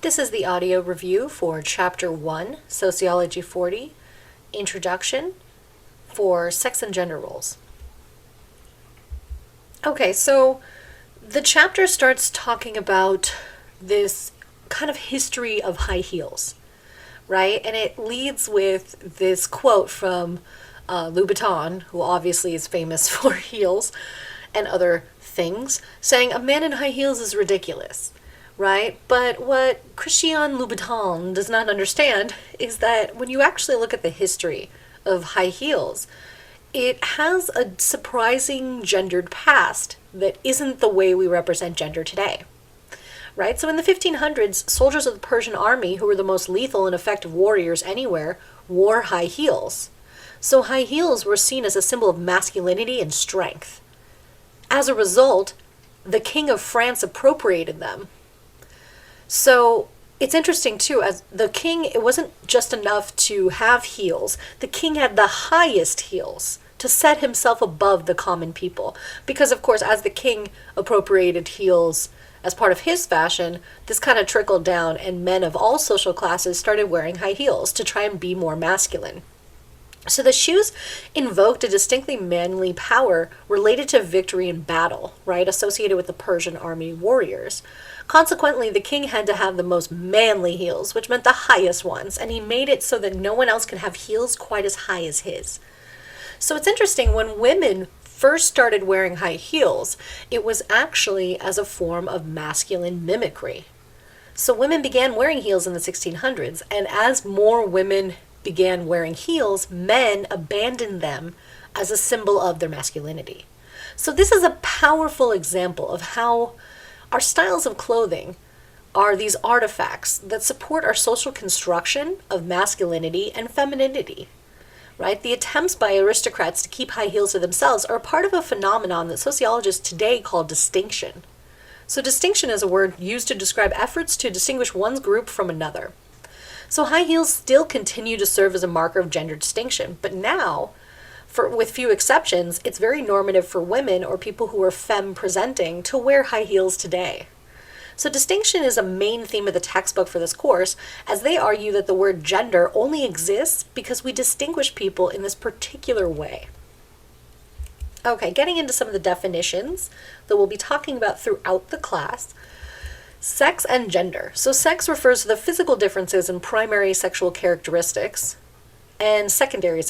This is the audio review for Chapter 1, Sociology 40, Introduction for Sex and Gender Roles. Okay, so the chapter starts talking about this kind of history of high heels, right? And it leads with this quote from Louboutin, who obviously is famous for heels and other things, saying, "A man in high heels is ridiculous." Right? But what Christian Louboutin does not understand is that when you actually look at the history of high heels, it has a surprising gendered past that isn't the way we represent gender today. Right? So in the 1500s, soldiers of the Persian army, who were the most lethal and effective warriors anywhere, wore high heels. So high heels were seen as a symbol of masculinity and strength. As a result, the King of France appropriated them. So it's interesting too, as the king, it wasn't just enough to have heels. The king had the highest heels to set himself above the common people. Because of course, as the king appropriated heels as part of his fashion, this kind of trickled down and men of all social classes started wearing high heels to try and be more masculine. So the shoes invoked a distinctly manly power related to victory in battle, right, associated with the Persian army warriors. Consequently, the king had to have the most manly heels, which meant the highest ones, and he made it so that no one else could have heels quite as high as his. So it's interesting, when women first started wearing high heels, it was actually as a form of masculine mimicry. So women began wearing heels in the 1600s, and as more women began wearing heels, men abandoned them as a symbol of their masculinity. So this is a powerful example of how our styles of clothing are these artifacts that support our social construction of masculinity and femininity, right? The attempts by aristocrats to keep high heels to themselves are part of a phenomenon that sociologists today call distinction. So distinction is a word used to describe efforts to distinguish one's group from another. So high heels still continue to serve as a marker of gender distinction, but now, with few exceptions, it's very normative for women or people who are femme-presenting to wear high heels today. So distinction is a main theme of the textbook for this course, as they argue that the word gender only exists because we distinguish people in this particular way. Okay, getting into some of the definitions that we'll be talking about throughout the class. Sex and gender. So sex refers to the physical differences in primary sexual characteristics and secondary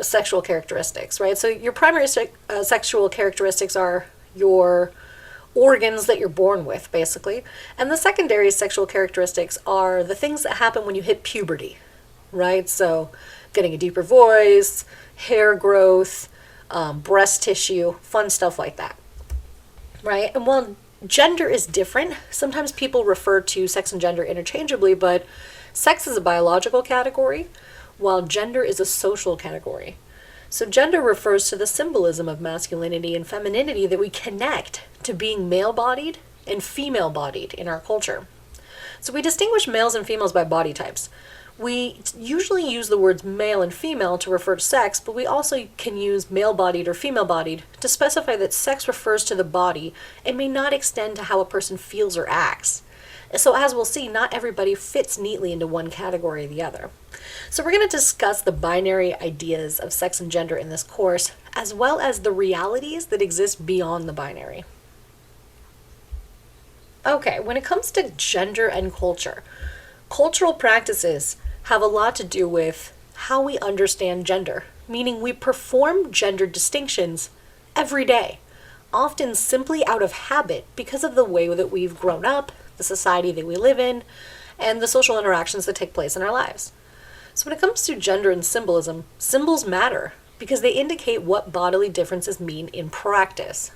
sexual characteristics, right? So your primary sexual characteristics are your organs that you're born with, basically. And the secondary sexual characteristics are the things that happen when you hit puberty, right? So getting a deeper voice, hair growth, breast tissue, fun stuff like that, right? And while gender is different, sometimes people refer to sex and gender interchangeably, but sex is a biological category, while gender is a social category. So gender refers to the symbolism of masculinity and femininity that we connect to being male-bodied and female-bodied in our culture. So we distinguish males and females by body types. We usually use the words male and female to refer to sex, but we also can use male-bodied or female-bodied to specify that sex refers to the body and may not extend to how a person feels or acts. So as we'll see, not everybody fits neatly into one category or the other. So we're going to discuss the binary ideas of sex and gender in this course, as well as the realities that exist beyond the binary. Okay, when it comes to gender and culture, cultural practices have a lot to do with how we understand gender, meaning we perform gender distinctions every day, often simply out of habit because of the way that we've grown up, the society that we live in, and the social interactions that take place in our lives. So when it comes to gender and symbolism, symbols matter because they indicate what bodily differences mean in practice.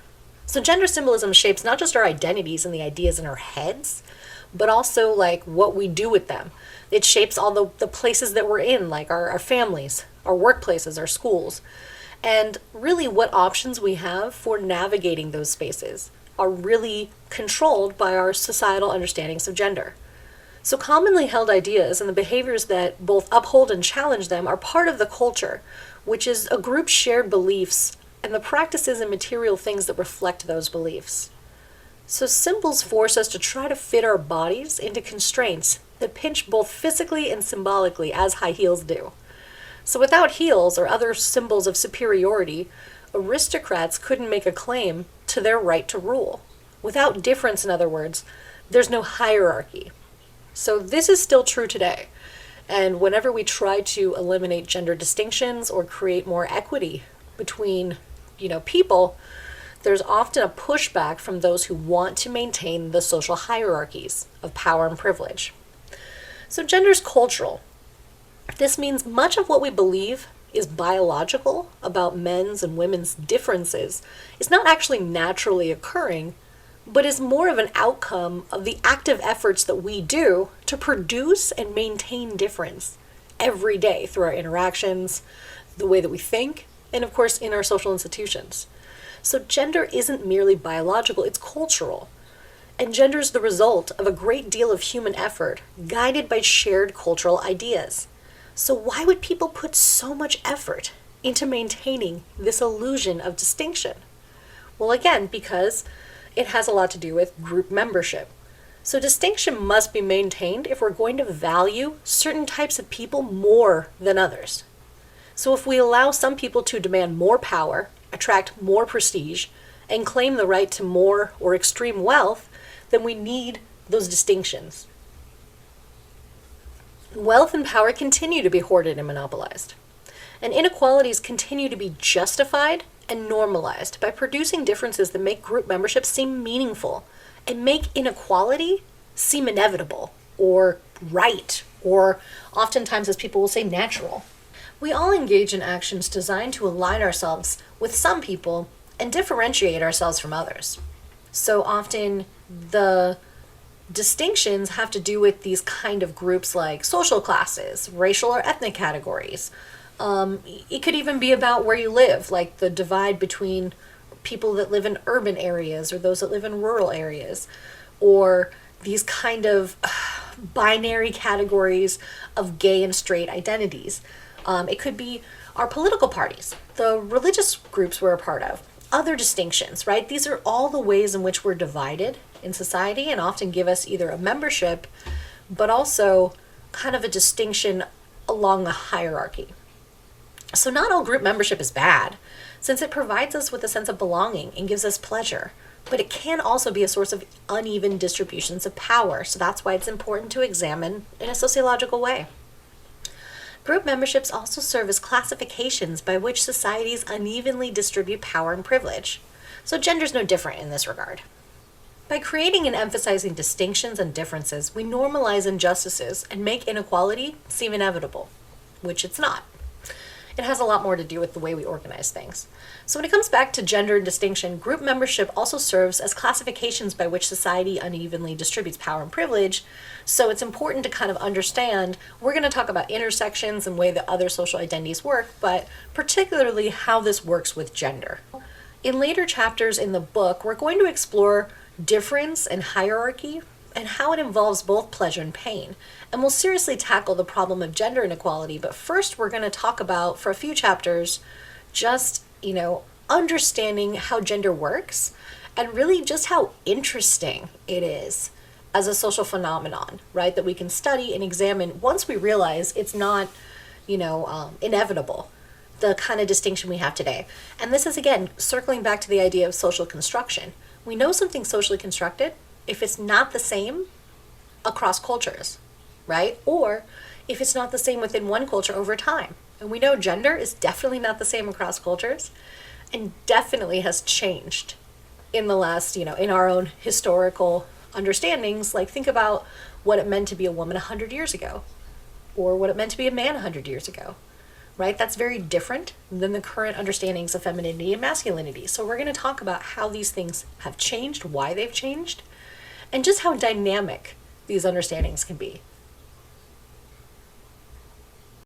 So gender symbolism shapes not just our identities and the ideas in our heads, but also like what we do with them. It shapes all the places that we're in, like our families, our workplaces, our schools. And really what options we have for navigating those spaces are really controlled by our societal understandings of gender. So commonly held ideas and the behaviors that both uphold and challenge them are part of the culture, which is a group's shared beliefs and the practices and material things that reflect those beliefs. So symbols force us to try to fit our bodies into constraints that pinch both physically and symbolically, as high heels do. So without heels or other symbols of superiority, aristocrats couldn't make a claim to their right to rule. Without difference, in other words, there's no hierarchy. So this is still true today. And whenever we try to eliminate gender distinctions or create more equity between, people, there's often a pushback from those who want to maintain the social hierarchies of power and privilege. So gender is cultural. This means much of what we believe is biological about men's and women's differences is not actually naturally occurring, but is more of an outcome of the active efforts that we do to produce and maintain difference every day through our interactions, the way that we think, and of course in our social institutions. So gender isn't merely biological, it's cultural. And gender is the result of a great deal of human effort guided by shared cultural ideas. So why would people put so much effort into maintaining this illusion of distinction? Well, again, because it has a lot to do with group membership. So distinction must be maintained if we're going to value certain types of people more than others. So if we allow some people to demand more power, attract more prestige, and claim the right to more or extreme wealth, then we need those distinctions. Wealth and power continue to be hoarded and monopolized. And inequalities continue to be justified and normalized by producing differences that make group membership seem meaningful and make inequality seem inevitable or right, or oftentimes, as people will say, natural. We all engage in actions designed to align ourselves with some people and differentiate ourselves from others. So often the distinctions have to do with these kind of groups like social classes, racial or ethnic categories. It could even be about where you live, like the divide between people that live in urban areas or those that live in rural areas, or these kind of binary categories of gay and straight identities. It could be our political parties, the religious groups we're a part of, other distinctions, right? These are all the ways in which we're divided in society and often give us either a membership, but also kind of a distinction along a hierarchy. So not all group membership is bad, since it provides us with a sense of belonging and gives us pleasure, but it can also be a source of uneven distributions of power, so that's why it's important to examine in a sociological way. Group memberships also serve as classifications by which societies unevenly distribute power and privilege. So gender's no different in this regard. By creating and emphasizing distinctions and differences, we normalize injustices and make inequality seem inevitable, which it's not. It has a lot more to do with the way we organize things. So when it comes back to gender and distinction, group membership also serves as classifications by which society unevenly distributes power and privilege. So it's important to kind of understand, we're going to talk about intersections and way that other social identities work, but particularly how this works with gender. In later chapters in the book, we're going to explore difference and hierarchy and how it involves both pleasure and pain. And we'll seriously tackle the problem of gender inequality, but first we're going to talk about, for a few chapters, just, understanding how gender works and really just how interesting it is as a social phenomenon, right, that we can study and examine once we realize it's not, inevitable, the kind of distinction we have today. And this is, again, circling back to the idea of social construction. We know something's socially constructed if it's not the same across cultures, right? Or if it's not the same within one culture over time. And we know gender is definitely not the same across cultures and definitely has changed in the last, in our own historical understandings. Like, think about what it meant to be a woman 100 years ago or what it meant to be a man 100 years ago, right? That's very different than the current understandings of femininity and masculinity. So we're going to talk about how these things have changed, why they've changed, and just how dynamic these understandings can be.